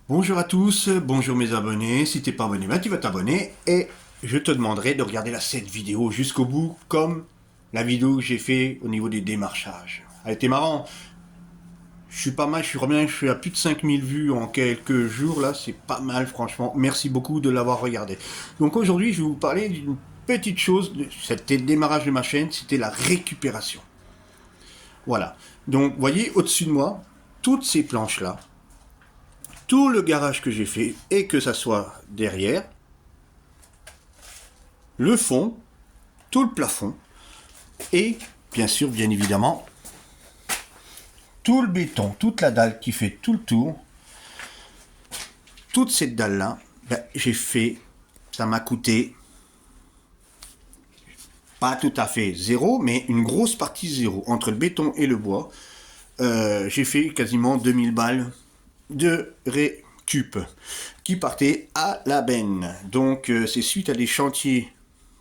Bonjour à tous, bonjour mes abonnés. Si t'es pas abonné, tu vas t'abonner et je te demanderai de regarder cette vidéo jusqu'au bout, comme la vidéo que j'ai fait au niveau des démarchages. Elle était marrant. Je suis pas mal, je suis à plus de 5000 vues en quelques jours là, c'est pas mal franchement. Merci beaucoup de l'avoir regardé. Donc aujourd'hui, je vais vous parler d'une petite chose. C'était le démarrage de ma chaîne, c'était la récupération. Voilà. Donc, vous voyez au-dessus de moi, toutes ces planches là, tout le garage que j'ai fait, et que ça soit derrière, le fond, tout le plafond, et bien sûr, bien évidemment, tout le béton, toute la dalle qui fait tout le tour, toute cette dalle-là, j'ai fait, ça m'a coûté pas tout à fait zéro, mais une grosse partie zéro. Entre le béton et le bois, j'ai fait quasiment 2000 balles de récup qui partaient à la benne. Donc c'est suite à des chantiers.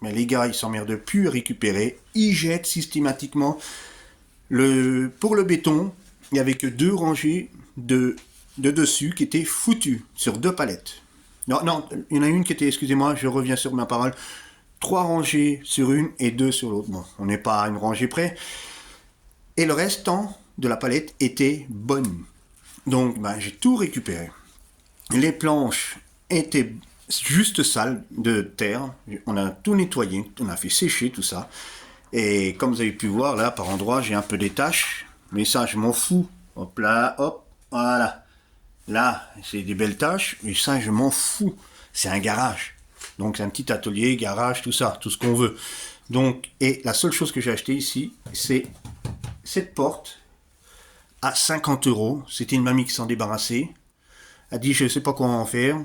Mais les gars, ils s'emmerdent plus à récupérer. Ils jettent systématiquement. Pour le béton, il n'y avait que 2 rangées de dessus qui étaient foutues sur 2 palettes. Non, non, il y en a une qui était, excusez-moi, je reviens sur ma parole, 3 rangées sur une et 2 sur l'autre. Bon, on n'est pas à une rangée près. Et le restant de la palette était bonne. Donc, j'ai tout récupéré. Les planches étaient juste sales de terre. On a tout nettoyé, on a fait sécher tout ça. Et comme vous avez pu voir, là, par endroits, j'ai un peu des taches. Mais ça, je m'en fous. Hop là, hop, voilà. Là, c'est des belles taches. Mais ça, je m'en fous. C'est un garage. Donc, c'est un petit atelier, garage, tout ça, tout ce qu'on veut. Donc, et la seule chose que j'ai acheté ici, c'est cette porte à 50 euros. C'était une mamie qui s'en débarrassait. Elle a dit, je sais pas quoi en faire.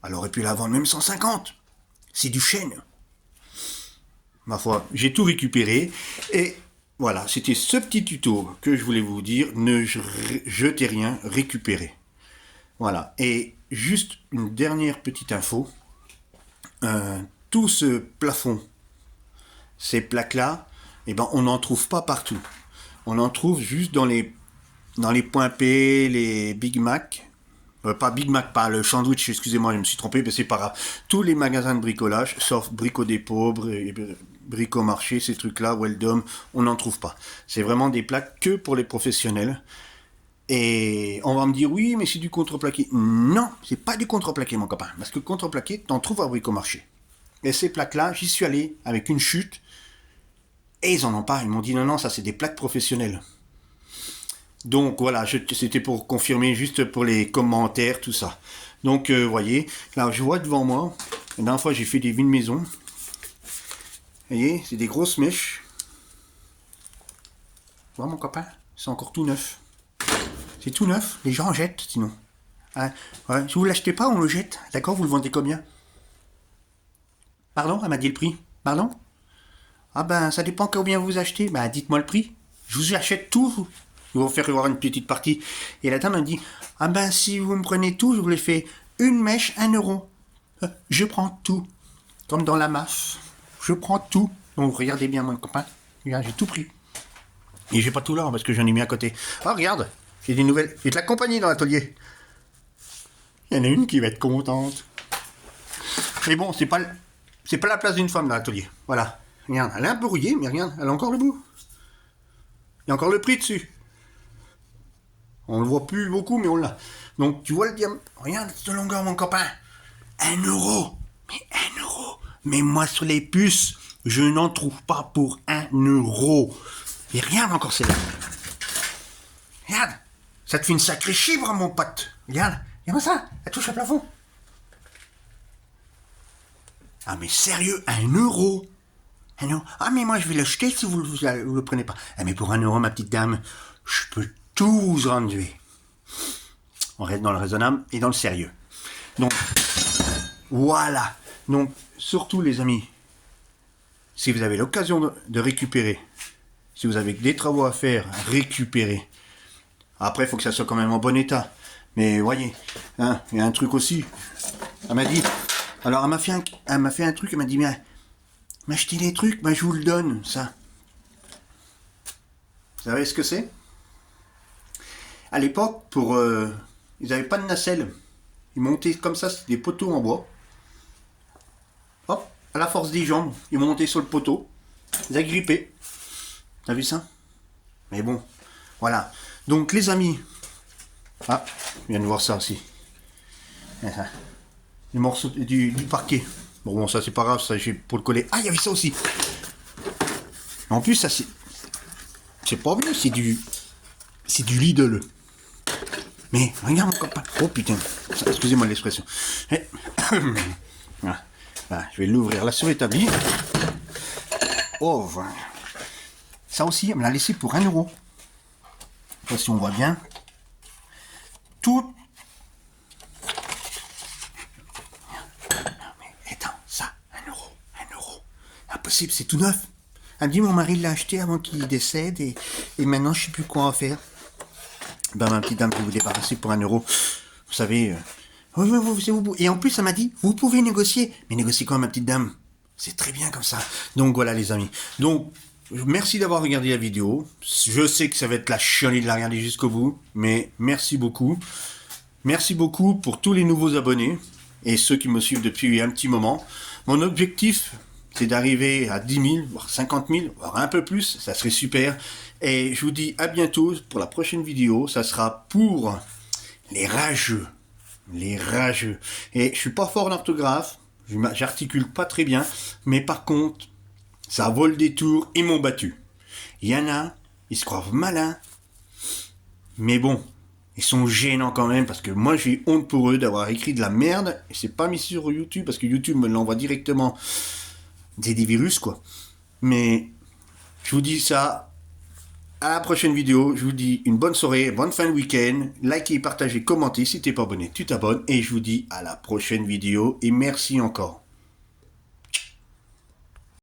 Elle aurait pu la vendre même 150. C'est du chêne. Ma foi, j'ai tout récupéré. Et voilà, c'était ce petit tuto que je voulais vous dire. Ne jetez rien, récupérez. Voilà. Et juste une dernière petite info. Tout ce plafond, ces plaques-là, eh ben, on n'en trouve pas partout. On en trouve juste dans les points P, les Big Mac. Pas Big Mac, pas le sandwich, excusez-moi, je me suis trompé, mais c'est pas grave. Tous les magasins de bricolage, sauf Brico Dépôt, Brico Marché, ces trucs-là, Weldom, on n'en trouve pas. C'est vraiment des plaques que pour les professionnels. Et on va me dire, oui, mais c'est du contreplaqué. Non, c'est pas du contreplaqué, mon copain. Parce que le contreplaqué, t'en trouves à Brico Marché. Et ces plaques-là, j'y suis allé avec une chute. Et ils en ont pas. Ils m'ont dit, non, non, ça c'est des plaques professionnelles. Donc voilà, c'était pour confirmer, juste pour les commentaires, tout ça. Donc vous voyez, là je vois devant moi, la dernière fois j'ai fait des vides maison. Vous voyez, c'est des grosses mèches. Tu vois mon copain, c'est encore tout neuf. C'est tout neuf, les gens en jettent sinon. Hein, ouais, si vous l'achetez pas, on le jette. D'accord, vous le vendez combien? Pardon, elle m'a dit le prix. Pardon? Ah ben, ça dépend combien vous achetez. Ben, dites-moi le prix. Je vous achète tout. Je vais vous faire voir une petite partie. Et la dame m'a dit, ah ben, si vous me prenez tout, je vous les fais une mèche, 1 euro. Je prends tout. Comme dans la MAF. Je prends tout. Donc, regardez bien, mon copain. Regarde, j'ai tout pris. Et j'ai pas tout là, parce que j'en ai mis à côté. Ah, regarde. J'ai des nouvelles. J'ai de la compagnie dans l'atelier. Il y en a une qui va être contente. Mais bon, c'est pas la place d'une femme dans l'atelier. Voilà. Regarde, elle est un peu rouillée, mais regarde, elle a encore le bout. Il y a encore le prix dessus. On le voit plus beaucoup, mais on l'a. Donc, tu vois le diamant. Regarde cette longueur, mon copain. 1 euro. Mais 1 euro. Mais moi, sur les puces, je n'en trouve pas pour 1 euro. Et regarde encore celle-là. Regarde. Ça te fait une sacrée chibre, mon pote. Regarde. Regarde ça. Elle touche le plafond. Ah, mais sérieux, 1 euro. Ah, mais moi, je vais l'acheter si vous le prenez pas. Ah, mais pour 1 euro, ma petite dame, je peux tout vous enlever. On reste dans le raisonnable et dans le sérieux. Donc, voilà. Donc, surtout, les amis, si vous avez l'occasion de récupérer, si vous avez des travaux à faire, récupérez. Après, il faut que ça soit quand même en bon état. Mais voyez, hein, il y a un truc aussi. Elle m'a dit, alors elle m'a fait un truc, elle m'a dit, mais m'acheter des trucs, je vous le donne, ça. Vous savez ce que c'est? À l'époque, ils n'avaient pas de nacelle. Ils montaient comme ça, c'était des poteaux en bois. Hop, à la force des jambes, ils m'ont monté sur le poteau. Ils agrippé. T'as vu ça? Mais bon, voilà. Donc les amis, ah, je viens de voir ça aussi. Les morceaux du parquet. Bon, ça c'est pas grave, ça j'ai pour le coller. Ah, il y avait ça aussi. En plus, ça c'est pas vieux, c'est du Lidl. Mais regarde mon copain. Oh putain, excusez-moi l'expression. Voilà. Voilà, je vais l'ouvrir là sur l'établi. Oh, voilà. Ça aussi, elle me l'a laissé pour 1 euro. Je sais pas si on voit bien. Tout. Mais attends, ça, 1 euro. 1 euro. Impossible, c'est tout neuf. Elle me dit, mon mari l'a acheté avant qu'il décède et maintenant je sais plus quoi en faire. Ben, ma petite dame, je vais vous débarrasser pour 1 euro. Vous savez, et en plus, elle m'a dit, vous pouvez négocier. Mais négocier quoi, ma petite dame? C'est très bien comme ça. Donc voilà, les amis. Donc, merci d'avoir regardé la vidéo. Je sais que ça va être la chienlit de la regarder jusqu'au bout, mais merci beaucoup. Merci beaucoup pour tous les nouveaux abonnés et ceux qui me suivent depuis un petit moment. Mon objectif, c'est d'arriver à 10 000, voire 50 000, voire un peu plus. Ça serait super. Et je vous dis à bientôt pour la prochaine vidéo. Ça sera pour les rageux. Les rageux. Et je suis pas fort en orthographe. J'articule pas très bien. Mais par contre, ça vole des tours. Ils m'ont battu. Il y en a, ils se croient malins. Mais bon, ils sont gênants quand même. Parce que moi, j'ai honte pour eux d'avoir écrit de la merde. Et c'est pas mis sur YouTube. Parce que YouTube me l'envoie directement. C'est des virus, quoi. Mais je vous dis ça. À la prochaine vidéo, je vous dis une bonne soirée, bonne fin de week-end. Likez, partagez, commentez. Si t'es pas abonné, tu t'abonnes. Et je vous dis à la prochaine vidéo. Et merci encore.